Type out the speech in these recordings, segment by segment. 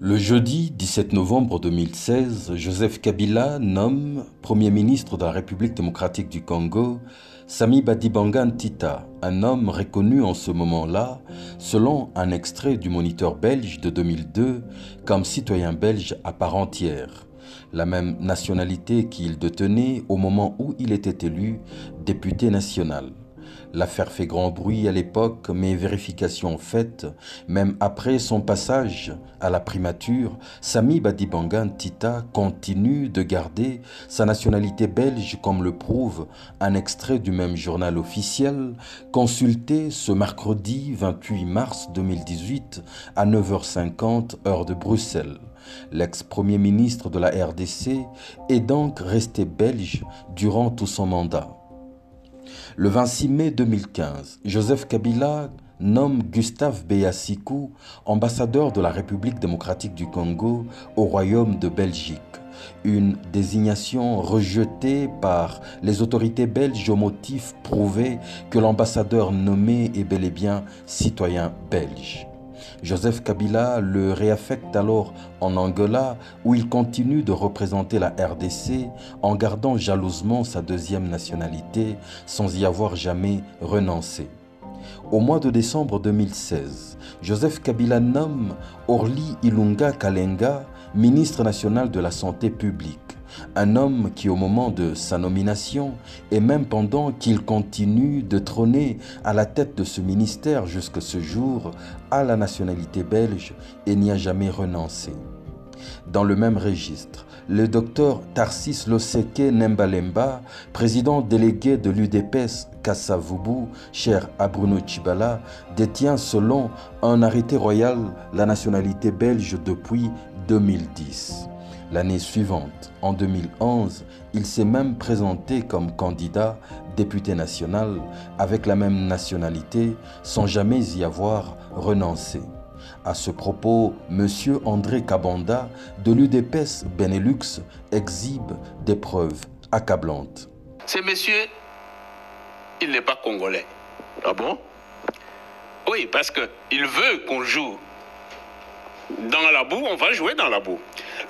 Le jeudi 17 novembre 2016, Joseph Kabila nomme Premier ministre de la République démocratique du Congo Sami Badibanga Ntita, un homme reconnu en ce moment-là, selon un extrait du Moniteur belge de 2002, comme citoyen belge à part entière, la même nationalité qu'il détenait au moment où il était élu député national. L'affaire fait grand bruit à l'époque, mais vérification faite, même après son passage à la primature, Sami Badibanga Ntita continue de garder sa nationalité belge comme le prouve un extrait du même journal officiel consulté ce mercredi 28 mars 2018 à 9h50 heure de Bruxelles. L'ex-premier ministre de la RDC est donc resté belge durant tout son mandat. Le 26 mai 2015, Joseph Kabila nomme Gustave Beyasikou ambassadeur de la République démocratique du Congo au Royaume de Belgique. Une désignation rejetée par les autorités belges au motif prouvé que l'ambassadeur nommé est bel et bien citoyen belge. Joseph Kabila le réaffecte alors en Angola où il continue de représenter la RDC en gardant jalousement sa deuxième nationalité sans y avoir jamais renoncé. Au mois de décembre 2016, Joseph Kabila nomme Orly Ilunga Kalenga ministre national de la Santé publique. Un homme qui au moment de sa nomination et même pendant qu'il continue de trôner à la tête de ce ministère jusqu'à ce jour a la nationalité belge et n'y a jamais renoncé. Dans le même registre, le docteur Tarsis Loseke Nembalemba, président délégué de l'UDPS Kassavubu, cher à Bruno Tshibala, détient selon un arrêté royal la nationalité belge depuis 2010. L'année suivante, en 2011, il s'est même présenté comme candidat député national avec la même nationalité sans jamais y avoir renoncé. À ce propos, M. André Kabanda de l'UDPS Benelux exhibe des preuves accablantes. Ce monsieur, il n'est pas congolais. Ah bon? Oui, parce qu'il veut qu'on joue dans la boue, on va jouer dans la boue.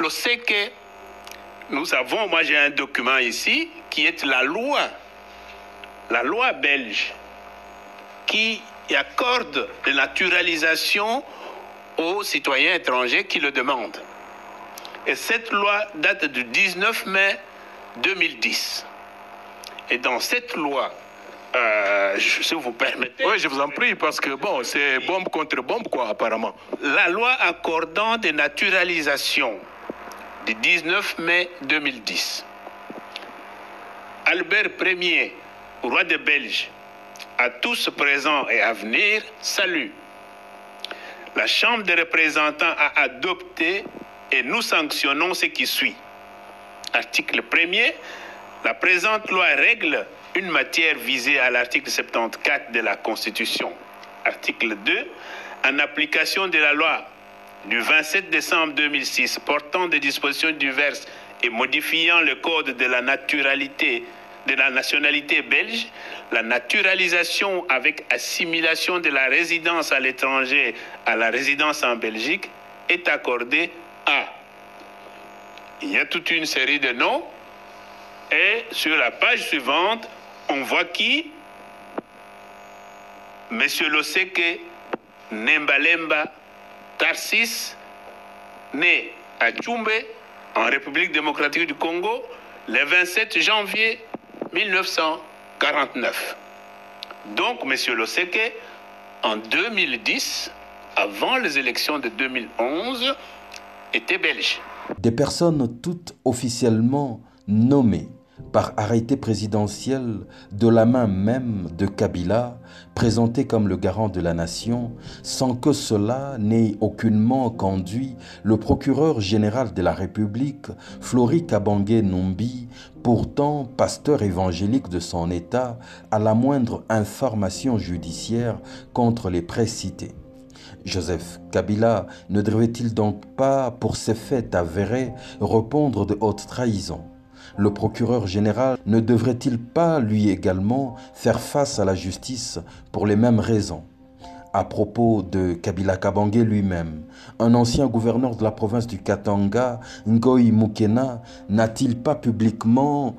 Le sait que nous avons, moi j'ai un document ici qui est la loi belge qui accorde la naturalisation aux citoyens étrangers qui le demandent. Et cette loi date du 19 mai 2010. Et dans cette loi, si vous permettez... Oui, je vous en prie, parce que bon, c'est bombe contre bombe, quoi, apparemment. La loi accordant des naturalisations du 19 mai 2010. Albert Ier, roi de Belge, à tous présents et à venir, salue. La Chambre des représentants a adopté et nous sanctionnons ce qui suit. Article 1er, la présente loi règle une matière visée à l'article 74 de la Constitution. Article 2, en application de la loi du 27 décembre 2006 portant des dispositions diverses et modifiant le code de la nationalité belge, la naturalisation avec assimilation de la résidence à l'étranger à la résidence en Belgique est accordée à... Il y a toute une série de noms et sur la page suivante, on voit qui? Monsieur Loseke Nembalemba Tarsis, né à Tchumbe, en République démocratique du Congo, le 27 janvier 1949. Donc, monsieur Loseke, en 2010, avant les élections de 2011, était belge. Des personnes toutes officiellement nommées par arrêté présidentiel de la main même de Kabila, présenté comme le garant de la nation, sans que cela n'ait aucunement conduit le procureur général de la République, Flori Kabange Numbi, pourtant pasteur évangélique de son État, à la moindre information judiciaire contre les précités. Joseph Kabila ne devrait-il donc pas, pour ces faits avérés, répondre de haute trahison? Le procureur général ne devrait-il pas lui également faire face à la justice pour les mêmes raisons? À propos de Kabila Kabange lui-même, un ancien gouverneur de la province du Katanga, Ngoï Mukena, n'a-t-il pas publiquement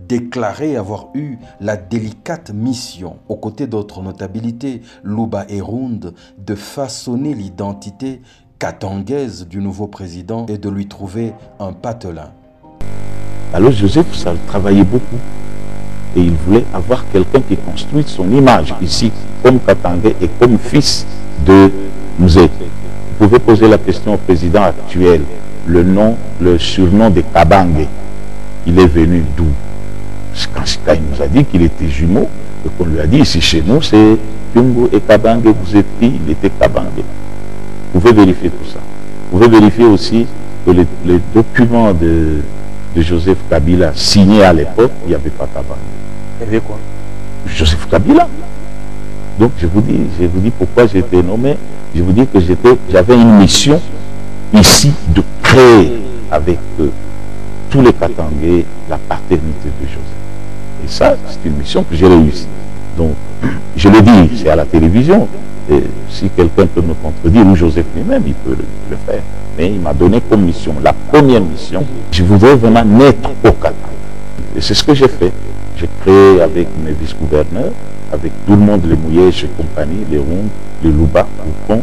déclaré avoir eu la délicate mission, aux côtés d'autres notabilités, Luba et Rund, de façonner l'identité katangaise du nouveau président et de lui trouver un patelin? Alors Joseph, ça travaillait beaucoup. Et il voulait avoir quelqu'un qui construise son image ici, comme Katangais et comme fils de Mzé. Vous pouvez poser la question au président actuel. Le surnom de Kabange, il est venu d'où? Quand il nous a dit qu'il était jumeau, et qu'on lui a dit ici chez nous, c'est Tungo et Kabange, vous êtes qui? Il était Kabange. Vous pouvez vérifier tout ça. Vous pouvez vérifier aussi que les documents de Joseph Kabila signés à l'époque, il n'y avait pas Kabange. Il y avait quoi? Joseph Kabila. Donc je vous dis pourquoi j'ai été nommé. Je vous dis que j'avais une mission ici de créer avec tous les Katangais la paternité de Joseph. Et ça, c'est une mission que j'ai réussi. Donc, je le dis, c'est à la télévision. Et si quelqu'un peut me contredire, ou Joseph lui-même, il peut le faire. Mais il m'a donné comme mission, la première mission, je voudrais vraiment naître au Katanga. Et c'est ce que j'ai fait. J'ai créé avec mes vice-gouverneurs, avec tout le monde, les Mouyèges et compagnie, les Rondes, les Louba, le pont.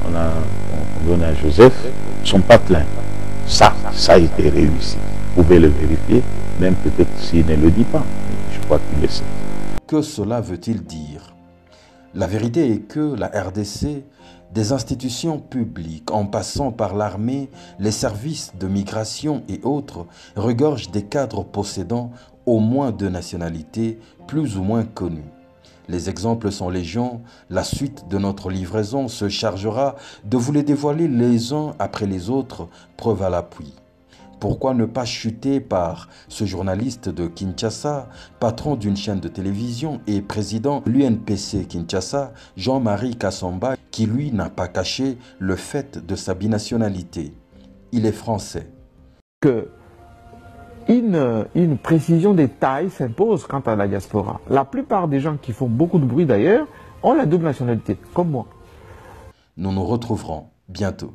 On donne à Joseph son patelin. Ça a été réussi. Vous pouvez le vérifier, même peut-être s'il ne le dit pas. Je crois qu'il le sait. Que cela veut-il dire? La vérité est que la RDC, des institutions publiques, en passant par l'armée, les services de migration et autres, regorge des cadres possédant au moins 2 nationalités plus ou moins connues. Les exemples sont légion. La suite de notre livraison se chargera de vous les dévoiler les uns après les autres, preuve à l'appui. Pourquoi ne pas chuter par ce journaliste de Kinshasa, patron d'une chaîne de télévision et président de l'UNPC Kinshasa, Jean-Marie Kassamba, qui lui n'a pas caché le fait de sa binationalité. Il est français. Une précision des tailles s'impose quant à la diaspora. La plupart des gens qui font beaucoup de bruit d'ailleurs ont la double nationalité, comme moi. Nous nous retrouverons bientôt.